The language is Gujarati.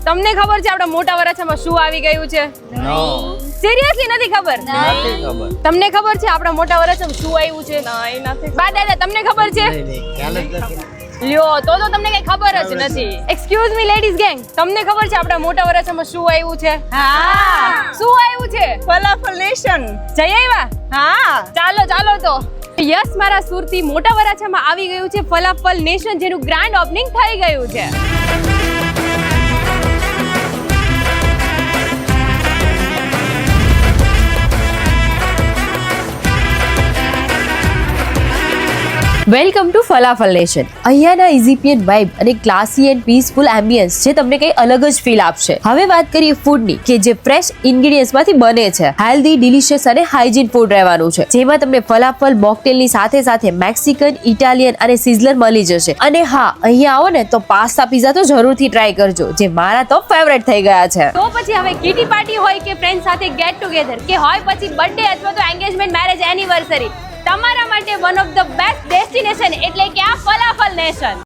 તમને ખબર છે આપણા મોટા વરાછામાં શું આવી ગયું છે? નો સિરિયસલી નથી ખબર? નથી ખબર. તમને ખબર છે આપણા મોટા વરાછામાં શું આવ્યું છે? નથી. બા દાદા તમને ખબર છે? ખ્યાલ જ નથી. લ્યો તો તમને કઈ ખબર જ નથી. એક્સક્યુઝ મી લેડીઝ ગેંગ, તમને ખબર છે આપણા મોટા વરાછામાં શું આવ્યું છે? શું આવ્યું છે? Falafel nation. જઈ આવ્યા? હા. ચાલો તો યસ મારા સુરતી, મોટા વરાછામાં આવી ગયું છે ફલાફલ નેશન, જેનું ગ્રાન્ડ ઓપનિંગ થઈ ગયું છે. Welcome to falafel nation. અહીંયાના ઇઝીપિયન વાઇબ અને ક્લાસી એન્ડ પીસફુલ એમ્બિયન્સ જે તમને કંઈ અલગ જ ફીલ આપશે. હવે વાત કરીએ ફૂડની, કે જે ફ્રેશ ઇન્ગ્રેડિયન્ટ્સમાંથી બને છે. હેલ્ધી, ડિલિશિયસ અને હાઇજીન ફૂડ રહેવાનું છે, જેમાં તમને ફલાફલ મોકટેલની સાથે સાથે મેક્સિકન, ઇટાલિયન અને સિઝલર મળી જશે. અને હા, અહીંયા આવો ને તો પાસ્તા પિઝા તો જરૂરથી ટ્રાય કરજો, જે મારા તો ફેવરેટ થઈ ગયા છે. તો પછી હવે કિટી પાર્ટી હોય કે ફ્રેન્ડ સાથે ગેટ ટુગેધર, કે હોય પછી બર્થડે અથવા તો એન્ગેજમેન્ટ, મેરેજ એનિવર્સરી, તમારા માટે one of the best destination એટલે કે આ ફલાફલ નેશન.